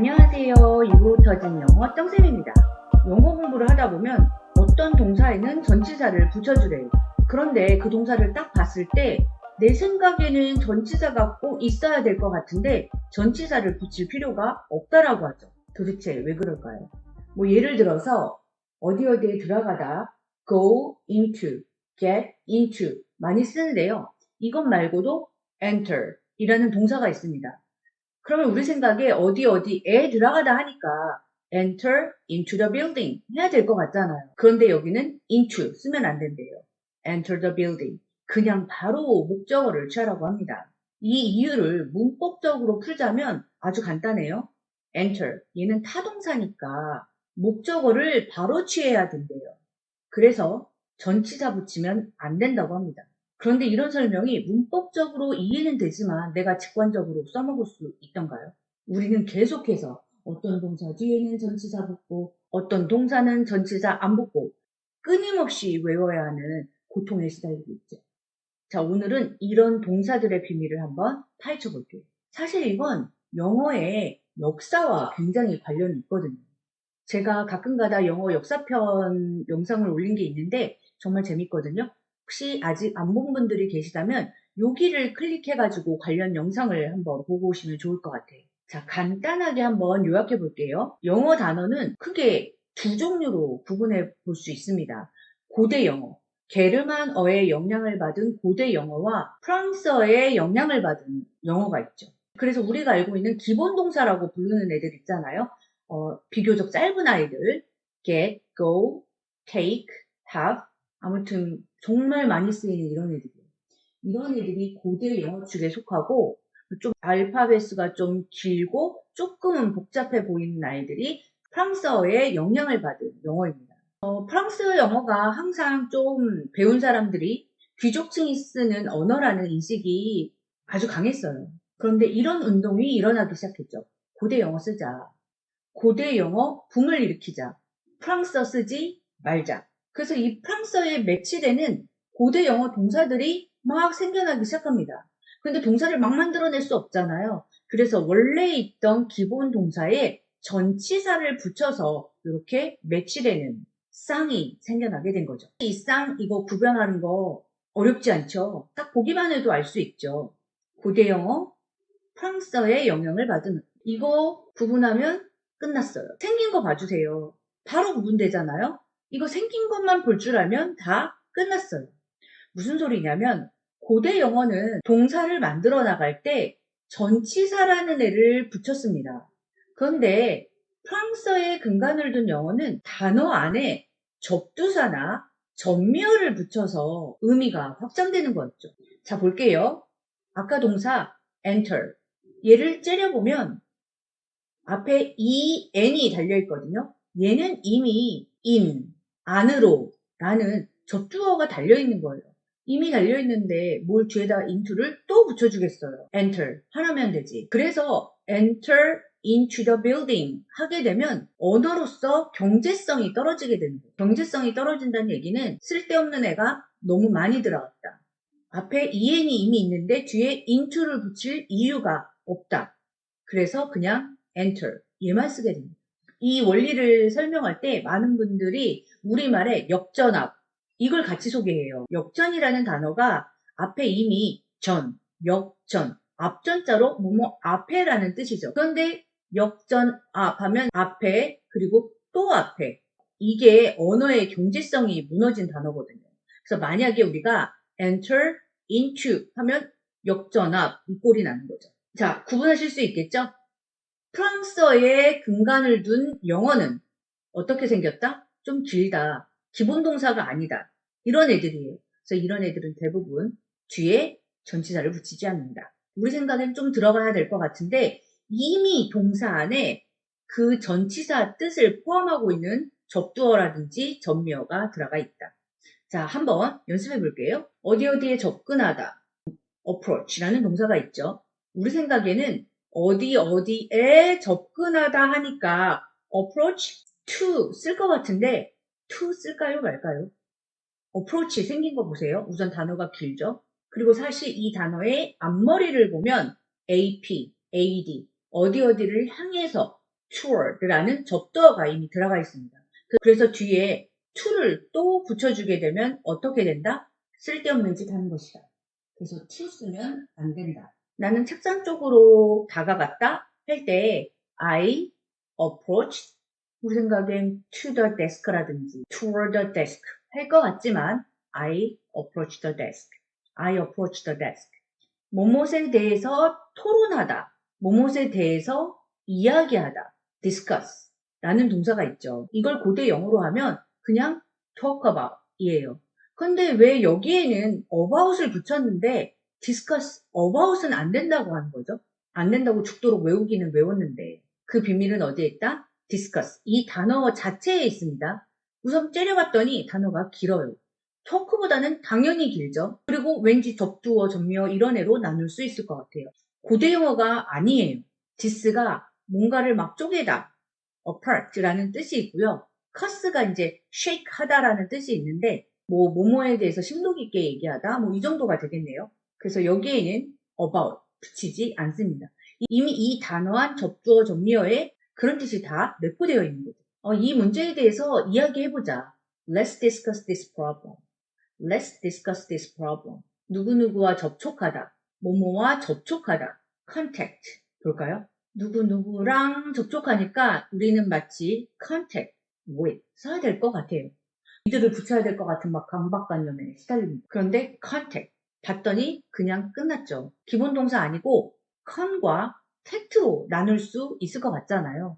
안녕하세요. 이후 터진 영어 똥쌤입니다. 영어 공부를 하다 보면 어떤 동사에는 전치사를 붙여주래요. 그런데 그 동사를 딱 봤을 때 내 생각에는 전치사가 꼭 있어야 될 것 같은데 전치사를 붙일 필요가 없다라고 하죠. 도대체 왜 그럴까요? 예를 들어서 어디에 들어가다 go into, get into 많이 쓰는데요. 이것 말고도 enter 이라는 동사가 있습니다. 그러면 우리 생각에 어디에 들어가다 하니까 enter into the building 해야 될 것 같잖아요. 그런데 여기는 into 쓰면 안 된대요. enter the building. 그냥 바로 목적어를 취하라고 합니다. 이 이유를 문법적으로 풀자면 아주 간단해요. enter. 얘는 타동사니까 목적어를 바로 취해야 된대요. 그래서 전치사 붙이면 안 된다고 합니다. 그런데 이런 설명이 문법적으로 이해는 되지만 내가 직관적으로 써먹을 수 있던가요? 우리는 계속해서 어떤 동사 뒤에는 전치사 붙고 어떤 동사는 전치사 안 붙고 끊임없이 외워야 하는 고통에 시달리고 있죠. 자, 오늘은 이런 동사들의 비밀을 한번 파헤쳐 볼게요. 사실 이건 영어의 역사와 굉장히 관련이 있거든요. 제가 가끔가다 영어 역사편 영상을 올린 게 있는데 정말 재밌거든요. 혹시 아직 안 본 분들이 계시다면 여기를 클릭해가지고 관련 영상을 한번 보고 오시면 좋을 것 같아요. 자, 간단하게 한번 요약해 볼게요. 영어 단어는 크게 두 종류로 구분해 볼 수 있습니다. 고대 영어, 게르만어의 영향을 받은 고대 영어와 프랑스어의 영향을 받은 영어가 있죠. 그래서 우리가 알고 있는 기본 동사라고 부르는 애들 있잖아요. 비교적 짧은 아이들, get, go, take, have, 아무튼 정말 많이 쓰이는 이런 애들이에요. 이런 애들이 고대 영어 축에 속하고 좀 알파벳수가 좀 길고 조금은 복잡해 보이는 아이들이 프랑스어의 영향을 받은 영어입니다. 프랑스 영어가 항상 좀 배운 사람들이 귀족층이 쓰는 언어라는 인식이 아주 강했어요. 그런데 이런 운동이 일어나기 시작했죠. 고대 영어 쓰자. 고대 영어 붐을 일으키자. 프랑스어 쓰지 말자. 그래서 이 프랑스어에 매치되는 고대 영어 동사들이 막 생겨나기 시작합니다. 근데 동사를 막 만들어낼 수 없잖아요. 그래서 원래 있던 기본 동사에 전치사를 붙여서 이렇게 매치되는 쌍이 생겨나게 된 거죠. 이 쌍 이거 구별하는 거 어렵지 않죠? 딱 보기만 해도 알 수 있죠. 고대 영어, 프랑스어의 영향을 받은 이거 구분하면 끝났어요. 생긴 거 봐주세요. 바로 구분되잖아요. 이거 생긴 것만 볼 줄 알면 다 끝났어요. 무슨 소리냐면 고대 영어는 동사를 만들어 나갈 때 전치사라는 애를 붙였습니다. 그런데 프랑스어의 근간을 둔 영어는 단어 안에 접두사나 전미어를 붙여서 의미가 확장되는 거였죠. 자, 볼게요. 아까 동사 enter 얘를 째려보면 앞에 en이 달려있거든요. 얘는 이미 in, 안으로 라는 접두어가 달려있는 거예요. 이미 달려있는데 뭘 뒤에다 into를 또 붙여주겠어요. enter 하나면 되지. 그래서 enter into the building 하게 되면 언어로서 경제성이 떨어지게 되는 거예요. 경제성이 떨어진다는 얘기는 쓸데없는 애가 너무 많이 들어갔다. 앞에 en이 이미 있는데 뒤에 into를 붙일 이유가 없다. 그래서 그냥 enter 얘만 쓰게 됩니다. 이 원리를 설명할 때 많은 분들이 우리말에 역전압 이걸 같이 소개해요. 역전이라는 단어가 앞에 이미 전, 역전, 앞전자로 뭐뭐 앞에라는 뜻이죠. 그런데 역전압 하면 앞에 그리고 또 앞에 이게 언어의 경제성이 무너진 단어거든요. 그래서 만약에 우리가 enter into 하면 역전압 이 꼴이 나는 거죠. 자, 구분하실 수 있겠죠? 프랑스어에 근간을 둔 영어는 어떻게 생겼다? 좀 길다. 기본 동사가 아니다. 이런 애들이에요. 그래서 이런 애들은 대부분 뒤에 전치사를 붙이지 않는다. 우리 생각엔 좀 들어가야 될 것 같은데 이미 동사 안에 그 전치사 뜻을 포함하고 있는 접두어라든지 전미어가 들어가 있다. 자, 한번 연습해 볼게요. 어디에 접근하다. approach라는 동사가 있죠. 우리 생각에는 어디에 접근하다 하니까 approach to 쓸 것 같은데 to 쓸까요 말까요? approach 생긴 거 보세요. 우선 단어가 길죠. 그리고 사실 이 단어의 앞머리를 보면 AP, AD 어디를 향해서 toured라는 접두어가 이미 들어가 있습니다. 그래서 뒤에 to를 또 붙여주게 되면 어떻게 된다? 쓸데없는 짓 하는 것이다. 그래서 to 쓰면 안 된다. 나는 책상 쪽으로 다가갔다 할 때 I approached, 우리 생각엔 to the desk라든지 toward the desk 할 것 같지만 I approached the desk, I approached the desk. 뭐뭇에 대해서 토론하다, 뭐뭇에 대해서 이야기하다, discuss 라는 동사가 있죠. 이걸 고대 영어로 하면 그냥 talk about 이에요. 근데 왜 여기에는 about을 붙였는데 discuss about은 안 된다고 하는 거죠? 안 된다고 죽도록 외우기는 외웠는데 그 비밀은 어디에 있다? discuss. 이 단어 자체에 있습니다. 우선 째려봤더니 단어가 길어요. talk보다는 당연히 길죠. 그리고 왠지 접두어, 접미어 이런 애로 나눌 수 있을 것 같아요. 고대 영어가 아니에요. this가 뭔가를 막 쪼개다, apart라는 뜻이 있고요. cuss가 이제 shake 하다라는 뜻이 있는데 뭐뭐에 대해서 심도 깊게 얘기하다 뭐 이 정도가 되겠네요. 그래서 여기에는 about 붙이지 않습니다. 이미 이 단어한 접두어, 접미어에 그런 뜻이 다 내포되어 있는 거죠. 이 문제에 대해서 이야기해보자. Let's discuss this problem. Let's discuss this problem. 누구누구와 접촉하다. 뭐뭐와 접촉하다. contact. 볼까요? 누구누구랑 접촉하니까 우리는 마치 contact with 써야 될 것 같아요. 이들을 붙여야 될 것 같은 막 강박관념에 시달립니다. 그런데 contact 봤더니 그냥 끝났죠. 기본 동사 아니고 con과 tact로 나눌 수 있을 것 같잖아요.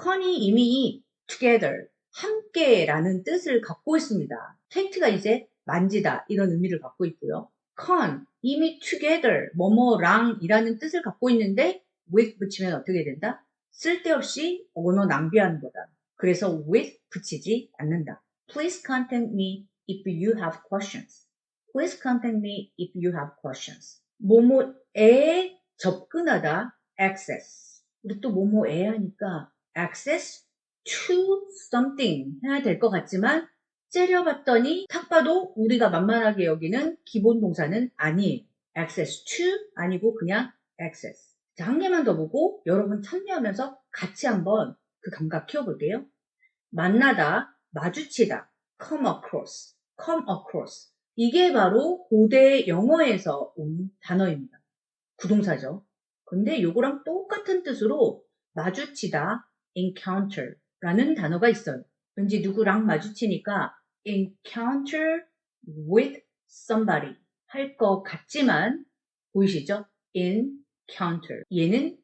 con이 이미 together, 함께라는 뜻을 갖고 있습니다. tact가 이제 만지다 이런 의미를 갖고 있고요. con 이미 together, 뭐뭐랑 이라는 뜻을 갖고 있는데 with 붙이면 어떻게 된다? 쓸데없이 언어 낭비하는 거다. 그래서 with 붙이지 않는다. Please contact me if you have questions. Please contact me if you have questions. 뭐뭐에 접근하다, access. 우리 또 뭐뭐에 하니까 access to something 해야 될 것 같지만 째려봤더니 딱 봐도 우리가 만만하게 여기는 기본 동사는 아니에요. access to 아니고 그냥 access. 자, 한 개만 더 보고 여러분 참여하면서 같이 한번 그 감각 키워볼게요. 만나다, 마주치다, come across, come across. 이게 바로 고대 영어에서 온 단어입니다. 부동사죠. 근데 요거랑 똑같은 뜻으로 마주치다, encounter라는 단어가 있어요. 왠지 누구랑 마주치니까 encounter with somebody 할 것 같지만 보이시죠? encounter. 얘는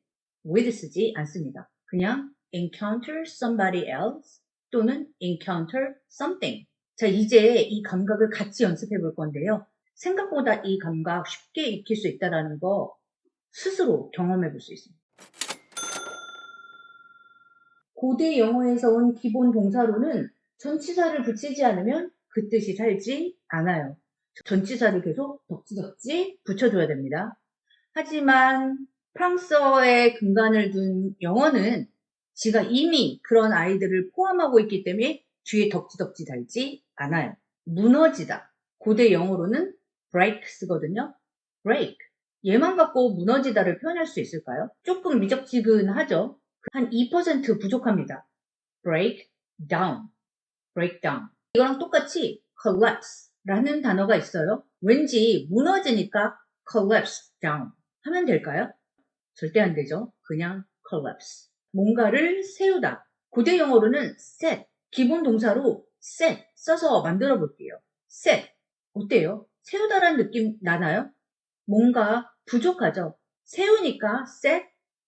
with 쓰지 않습니다. 그냥 encounter somebody else 또는 encounter something. 자, 이제 이 감각을 같이 연습해 볼 건데요. 생각보다 이 감각 쉽게 익힐 수 있다는 거 스스로 경험해 볼 수 있습니다. 고대 영어에서 온 기본 동사로는 전치사를 붙이지 않으면 그 뜻이 살지 않아요. 전치사를 계속 덕지덕지 붙여줘야 됩니다. 하지만 프랑스어에 근간을 둔 영어는 지가 이미 그런 아이들을 포함하고 있기 때문에 뒤에 덕지덕지 달지 않아요. 무너지다. 고대 영어로는 break 쓰거든요. break. 얘만 갖고 무너지다를 표현할 수 있을까요? 조금 미적지근하죠. 한 2% 부족합니다. break down. break down. 이거랑 똑같이 collapse라는 단어가 있어요. 왠지 무너지니까 collapse down 하면 될까요? 절대 안 되죠. 그냥 collapse. 뭔가를 세우다. 고대 영어로는 set, 기본 동사로 set 써서 만들어 볼게요. set. 어때요? 세우다라는 느낌 나나요? 뭔가 부족하죠. 세우니까 set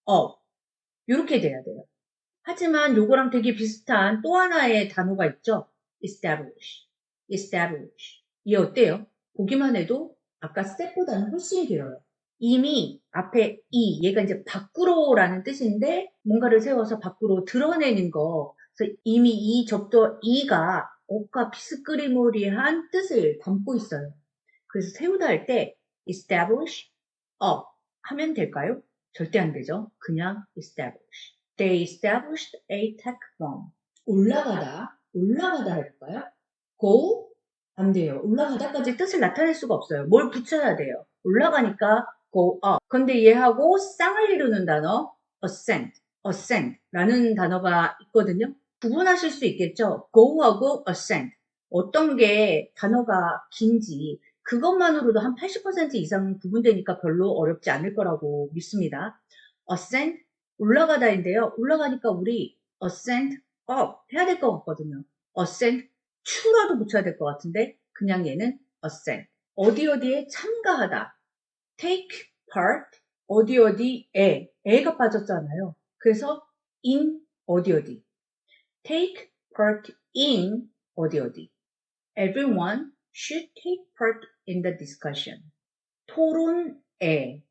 up. 이렇게 돼야 돼요. 하지만 요거랑 되게 비슷한 또 하나의 단어가 있죠. establish. establish. 얘 어때요? 보기만 해도 아까 set보다는 훨씬 길어요. 이미 앞에 얘가 이제 밖으로라는 뜻인데 뭔가를 세워서 밖으로 드러내는 거. 그래서 이미 이 접두어 가 옷과 비스끄리무리한 뜻을 담고 있어요. 그래서 세우다 할 때 establish up 하면 될까요? 절대 안 되죠. 그냥 establish. They established a tech firm. 올라가다 할까요? go? 안 돼요. 올라가다까지 뜻을 나타낼 수가 없어요. 뭘 붙여야 돼요. 올라가니까 go up. 근데 얘하고 쌍을 이루는 단어 ascend. ascend라는 단어가 있거든요. 구분하실 수 있겠죠? go하고 ascend. 어떤 게 단어가 긴지 그것만으로도 한 80% 이상 구분되니까 별로 어렵지 않을 거라고 믿습니다. ascend, 올라가다인데요. 올라가니까 우리 ascend up 해야 될 것 같거든요. ascend to라도 붙여야 될 것 같은데 그냥 얘는 ascend. 어디에 참가하다. take part, 어디에가 빠졌잖아요. 그래서 in 어디. take part in 어디. Everyone should take part in the discussion. 토론에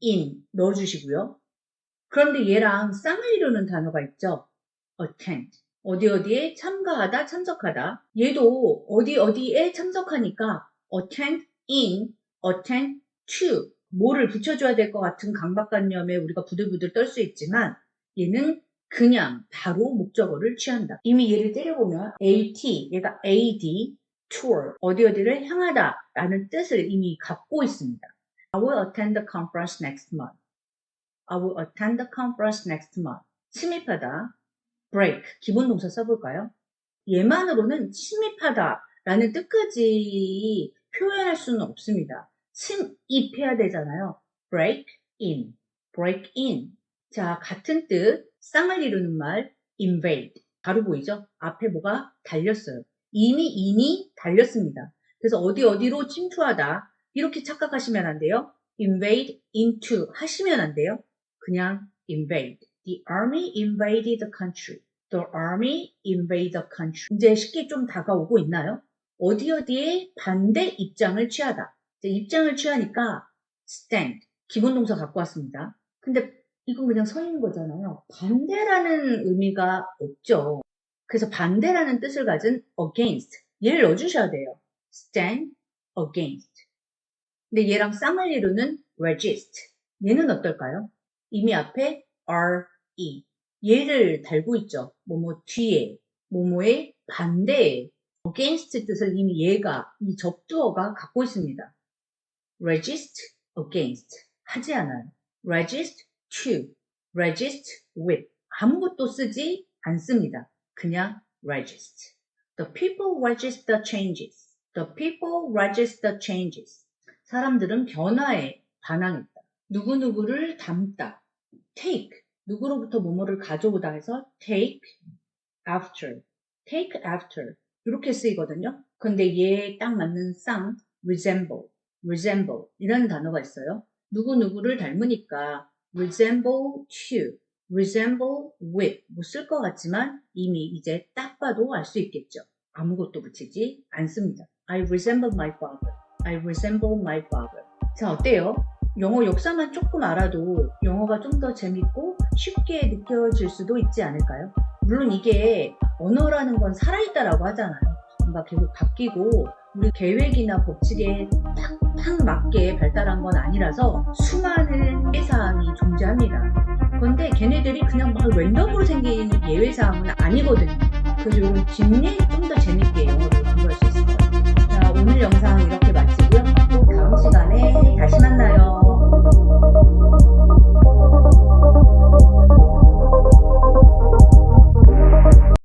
in 넣어주시고요. 그런데 얘랑 쌍을 이루는 단어가 있죠. attend. 어디에 참가하다, 참석하다. 얘도 어디에 참석하니까 attend in, attend to. 뭐를 붙여줘야 될 것 같은 강박관념에 우리가 부들부들 떨 수 있지만 얘는 그냥 바로 목적어를 취한다. 이미 얘를 때려보면 AT, 얘가 AD, tour, 어디를 향하다 라는 뜻을 이미 갖고 있습니다. I will attend the conference next month. I will attend the conference next month. 침입하다, break, 기본 동사 써볼까요? 얘만으로는 침입하다 라는 뜻까지 표현할 수는 없습니다. 침입해야 되잖아요. break in. 자, 같은 뜻, 쌍을 이루는 말, invade. 바로 보이죠? 앞에 뭐가 달렸어요. 이미 in이 달렸습니다. 그래서 어디로 침투하다. 이렇게 착각하시면 안 돼요. invade into 하시면 안 돼요. 그냥 invade. The army invaded the country. The army invaded the country. 이제 쉽게 좀 다가오고 있나요? 어디에 반대 입장을 취하다. 이제 입장을 취하니까 stand. 기본 동사 갖고 왔습니다. 근데 이건 그냥 서 있는 거잖아요. 반대라는 의미가 없죠. 그래서 반대라는 뜻을 가진 against. 얘를 넣어주셔야 돼요. stand against. 근데 얘랑 쌍을 이루는 resist. 얘는 어떨까요? 이미 앞에 re. 얘를 달고 있죠. 뭐뭐 뒤에, 뭐뭐의 반대에. against 뜻을 이미 얘가, 이 접두어가 갖고 있습니다. resist against. 하지 않아요. resist to, resist with. 아무것도 쓰지 않습니다. 그냥 resist. The people resist the changes. The people resist the changes. 사람들은 변화에 반항했다. 누구누구를 담다. take. 누구로부터 뭐뭐를 가져오다 해서 take after. take after. 이렇게 쓰이거든요. 근데 얘에 딱 맞는 쌍 resemble 이라는 단어가 있어요. 누구누구를 닮으니까 resemble to, resemble with 뭐 쓸 것 같지만 이미 이제 딱 봐도 알 수 있겠죠. 아무것도 붙이지 않습니다. I resemble my father. I resemble my father. 자, 어때요? 영어 역사만 조금 알아도 영어가 좀 더 재밌고 쉽게 느껴질 수도 있지 않을까요? 물론 이게 언어라는 건 살아있다라고 하잖아요. 뭔가 계속 바뀌고 우리 계획이나 법칙에 딱 맞게 발달한 건 아니라서 수많은 예외사항이 존재합니다. 그런데 걔네들이 그냥 막 랜덤으로 생긴 예외사항은 아니거든요. 그래서 이런 뒷얘기 좀 더 재밌게